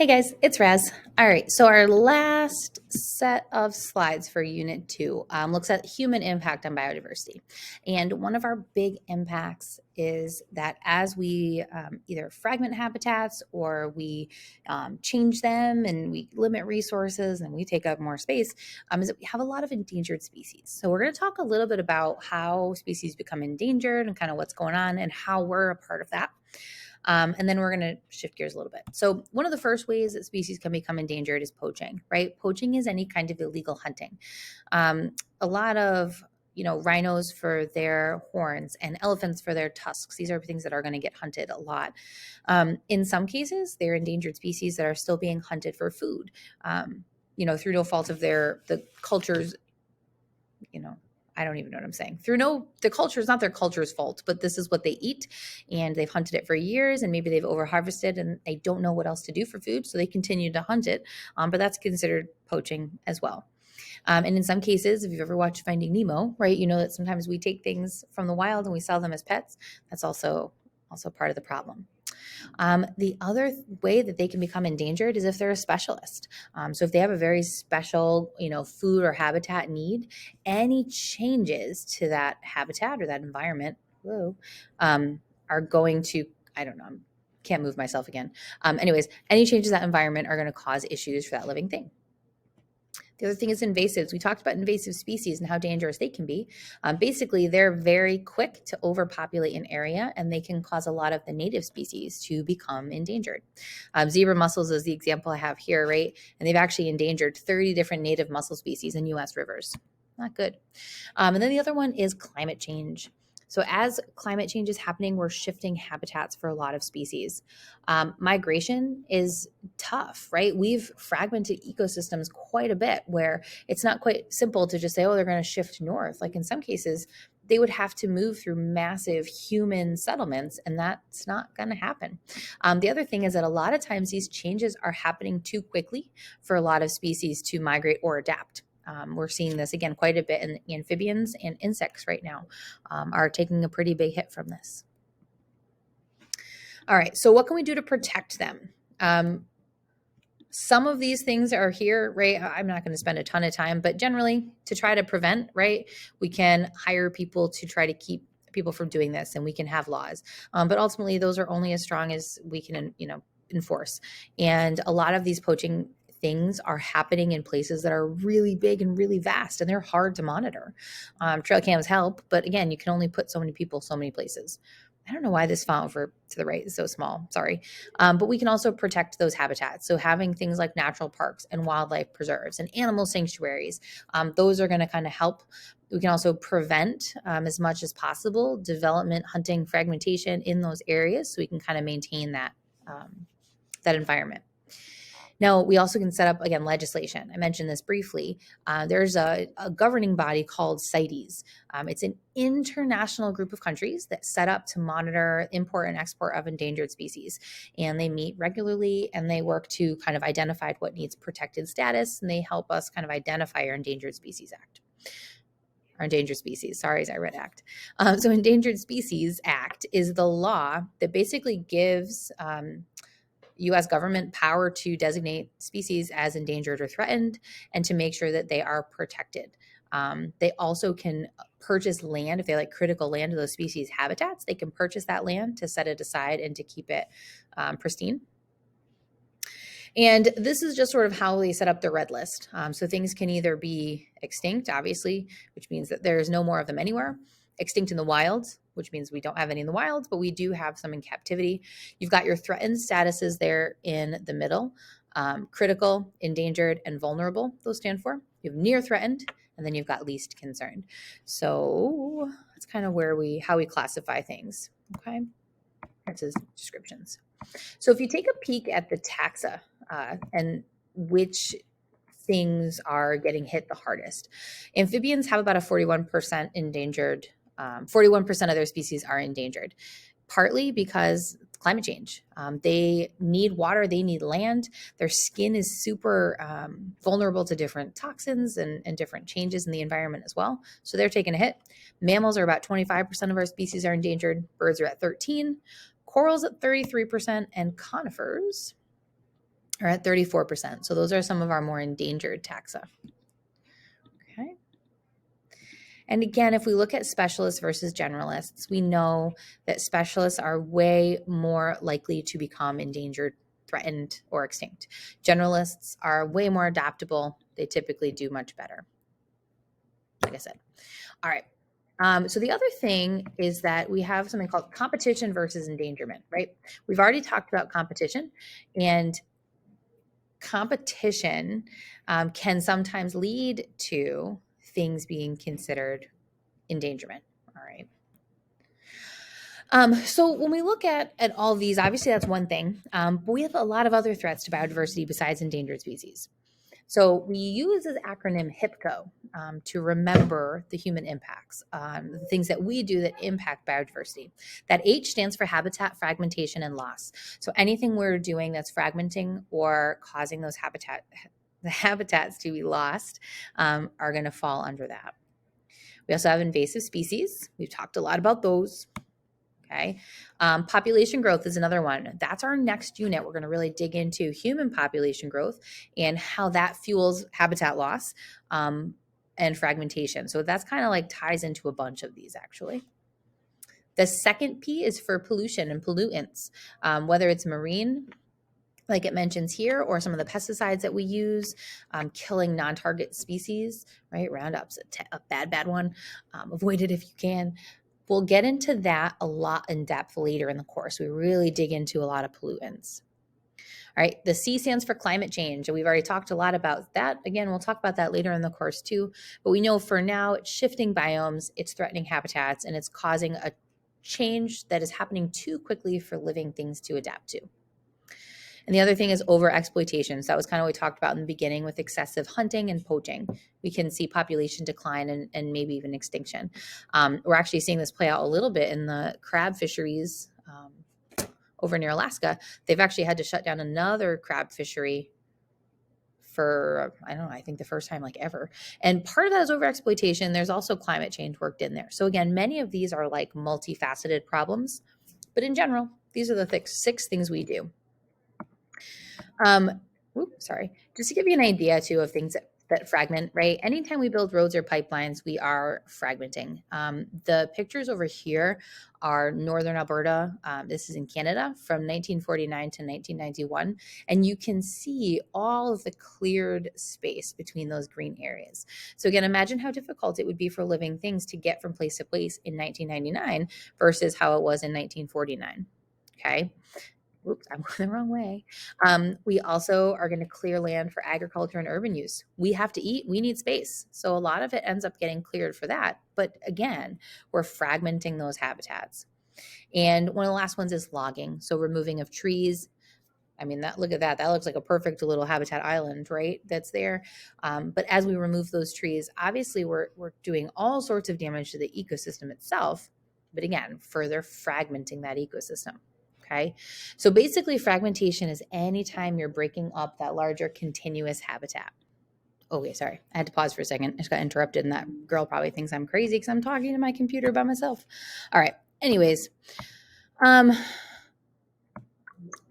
Hey guys, it's Raz. All right, so our last set of slides for Unit 2 looks at human impact on biodiversity. And one of our big impacts is that as we either fragment habitats or we change them and we limit resources and we take up more space, is that we have a lot of endangered species. So we're going to talk a little bit about how species become endangered and kind of what's going on and how we're a part of that. And then we're going to shift gears a little bit. So one of the first ways that species can become endangered is poaching, right? Poaching is any kind of illegal hunting. A lot of rhinos for their horns and elephants for their tusks. These are things that are going to get hunted a lot. In some cases, they're endangered species that are still being hunted for food, through no fault of the culture's, I don't even know what I'm saying. The culture is not their culture's fault, but this is what they eat, and they've hunted it for years, and maybe they've over harvested, and they don't know what else to do for food, so they continue to hunt it. But that's considered poaching as well. And in some cases, if you've ever watched Finding Nemo, right, you know that sometimes we take things from the wild and we sell them as pets. That's also part of the problem. The other way that they can become endangered is if they're a specialist. So if they have a very special, food or habitat need, any changes to that habitat or that environment are going to, I don't know, can't move myself again. Anyways, any changes to that environment are going to cause issues for that living thing. The other thing is invasives. We talked about invasive species and how dangerous they can be. Basically, they're very quick to overpopulate an area, and they can cause a lot of the native species to become endangered. Zebra mussels is the example I have here, right? And they've actually endangered 30 different native mussel species in U.S. rivers. Not good. And then the other one is climate change. So as climate change is happening, we're shifting habitats for a lot of species. Migration is tough, right? We've fragmented ecosystems quite a bit where it's not quite simple to just say, oh, they're going to shift north. Like in some cases, they would have to move through massive human settlements, and that's not going to happen. The other thing is that a lot of times these changes are happening too quickly for a lot of species to migrate or adapt. We're seeing this again quite a bit in amphibians, and insects right now are taking a pretty big hit from this. All right, so what can we do to protect them? Some of these things are here, right? I'm not going to spend a ton of time, but generally to try to prevent, right, we can hire people to try to keep people from doing this, and we can have laws. But ultimately, those are only as strong as we can, enforce. And a lot of these poaching things are happening in places that are really big and really vast, and they're hard to monitor. Trail cams help, but again, you can only put so many people so many places. I don't know why this font over to the right is so small. Sorry. But we can also protect those habitats. So having things like natural parks and wildlife preserves and animal sanctuaries, those are going to kind of help. We can also prevent as much as possible development, hunting, fragmentation in those areas, so we can kind of maintain that environment. Now, we also can set up, again, legislation. I mentioned this briefly. There's a governing body called CITES. It's an international group of countries that set up to monitor import and export of endangered species. And they meet regularly, and they work to kind of identify what needs protected status, and they help us kind of identify our Endangered Species Act. Or Endangered Species, sorry, I read Act. So Endangered Species Act is the law that basically gives U.S. government power to designate species as endangered or threatened, and to make sure that they are protected. They also can purchase land if they like critical land of those species habitats. They can purchase that land to set it aside and to keep it pristine. And this is just sort of how they set up the red list. So things can either be extinct, obviously, which means that there's no more of them anywhere. Extinct in the wild, which means we don't have any in the wild, but we do have some in captivity. You've got your threatened statuses there in the middle. Critical, endangered, and vulnerable, those stand for. You have near threatened, and then you've got least concerned. So that's kind of how we classify things. Okay, that's his descriptions. So if you take a peek at the taxa and which things are getting hit the hardest, amphibians have about a 41% endangered. 41% of their species are endangered, partly because climate change. They need water, they need land. Their skin is super vulnerable to different toxins and different changes in the environment as well. So they're taking a hit. Mammals are about 25% of our species are endangered. Birds are at 13%, corals at 33%, and conifers are at 34%. So those are some of our more endangered taxa. Okay. And again, if we look at specialists versus generalists, we know that specialists are way more likely to become endangered, threatened, or extinct. Generalists are way more adaptable. They typically do much better, like I said. All right. So the other thing is that we have something called competition versus endangerment, right? We've already talked about competition, and competition can sometimes lead to things being considered endangerment. All right. So when we look at all these, obviously that's one thing, but we have a lot of other threats to biodiversity besides endangered species. So we use this acronym HIPCO to remember the human impacts, the things that we do that impact biodiversity. That H stands for habitat fragmentation and loss. So anything we're doing that's fragmenting or causing those habitats to be lost are going to fall under that. We also have invasive species. We've talked a lot about those. Okay. Population growth is another one. That's our next unit. We're going to really dig into human population growth and how that fuels habitat loss and fragmentation. So that's kind of like ties into a bunch of these actually. The second P is for pollution and pollutants, whether it's marine, like it mentions here, or some of the pesticides that we use, killing non-target species, right? Roundup's a bad one. Avoid it if you can. We'll get into that a lot in depth later in the course. We really dig into a lot of pollutants. All right, the C stands for climate change. And we've already talked a lot about that. Again, we'll talk about that later in the course too. But we know for now, it's shifting biomes, it's threatening habitats, and it's causing a change that is happening too quickly for living things to adapt to. And the other thing is overexploitation. So that was kind of what we talked about in the beginning with excessive hunting and poaching. We can see population decline and maybe even extinction. We're actually seeing this play out a little bit in the crab fisheries over near Alaska. They've actually had to shut down another crab fishery for, I don't know, I think the first time like ever. And part of that is overexploitation. There's also climate change worked in there. So again, many of these are like multifaceted problems. But in general, these are the 6 things we do. Just to give you an idea too of things that fragment, right? Anytime we build roads or pipelines, we are fragmenting. The pictures over here are Northern Alberta. This is in Canada from 1949 to 1991. And you can see all of the cleared space between those green areas. So again, imagine how difficult it would be for living things to get from place to place in 1999 versus how it was in 1949. Okay. Oops, I'm going the wrong way. We also are going to clear land for agriculture and urban use. We have to eat, we need space. So a lot of it ends up getting cleared for that. But again, we're fragmenting those habitats. And one of the last ones is logging. So removing of trees. I mean, look at that. That looks like a perfect little habitat island, right? That's there. But as we remove those trees, obviously we're doing all sorts of damage to the ecosystem itself. But again, further fragmenting that ecosystem. Okay. So basically fragmentation is anytime you're breaking up that larger continuous habitat. Okay, sorry. I had to pause for a second. I just got interrupted and that girl probably thinks I'm crazy because I'm talking to my computer by myself. All right. Anyways, I'm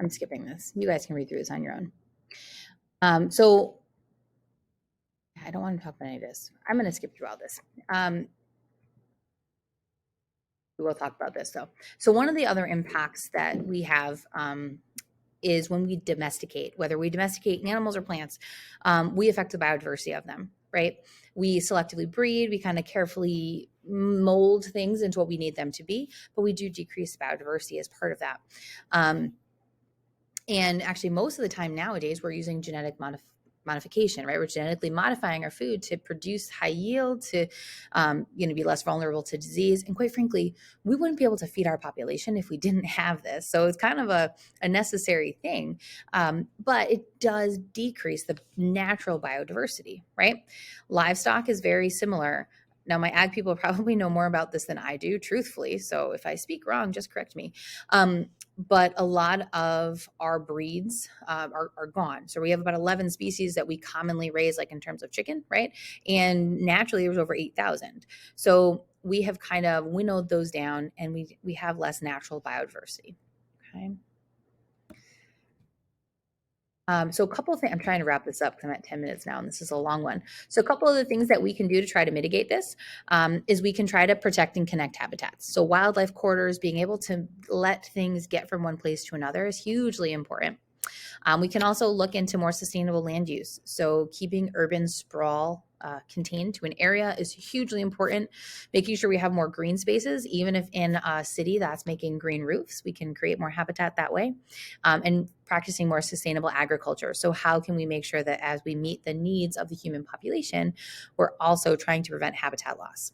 skipping this. You guys can read through this on your own. So I don't want to talk about any of this. I'm going to skip through all this. We will talk about this though. So one of the other impacts that we have is when we domesticate, whether we domesticate animals or plants, we affect the biodiversity of them, right? We selectively breed, we kind of carefully mold things into what we need them to be, but we do decrease biodiversity as part of that. And actually, most of the time nowadays, we're using genetic modification, right? We're genetically modifying our food to produce high yield, to be less vulnerable to disease. And quite frankly, we wouldn't be able to feed our population if we didn't have this. So it's kind of a necessary thing, but it does decrease the natural biodiversity, right? Livestock is very similar. Now, my ag people probably know more about this than I do, truthfully. So if I speak wrong, just correct me. But a lot of our breeds are gone. So we have about 11 species that we commonly raise, like in terms of chicken, right? And naturally, there's over 8,000. So we have kind of winnowed those down, and we have less natural biodiversity. Okay. So a couple of things, I'm trying to wrap this up because I'm at 10 minutes now and this is a long one. So a couple of the things that we can do to try to mitigate this is we can try to protect and connect habitats. So wildlife corridors, being able to let things get from one place to another is hugely important. We can also look into more sustainable land use. So keeping urban sprawl contained to an area is hugely important. Making sure we have more green spaces, even if in a city that's making green roofs, we can create more habitat that way. And practicing more sustainable agriculture. So how can we make sure that as we meet the needs of the human population, we're also trying to prevent habitat loss?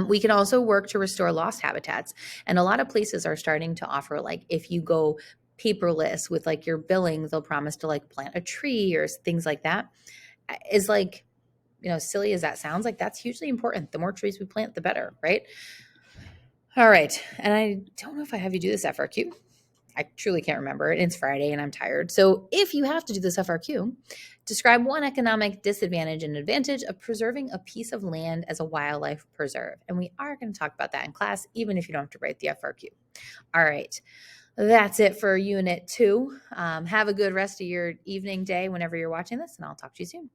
We can also work to restore lost habitats. And a lot of places are starting to offer, like, if you go paperless with like your billing, they'll promise to like plant a tree or things like that. Is like, silly as that sounds, like that's hugely important. The more trees we plant, the better, right? All right. And I don't know if I have you do this FRQ. I truly can't remember it. It's Friday and I'm tired. So if you have to do this FRQ, describe one economic disadvantage and advantage of preserving a piece of land as a wildlife preserve. And we are going to talk about that in class, even if you don't have to write the FRQ. All right. That's it for Unit 2. Have a good rest of your evening, day, whenever you're watching this, and I'll talk to you soon.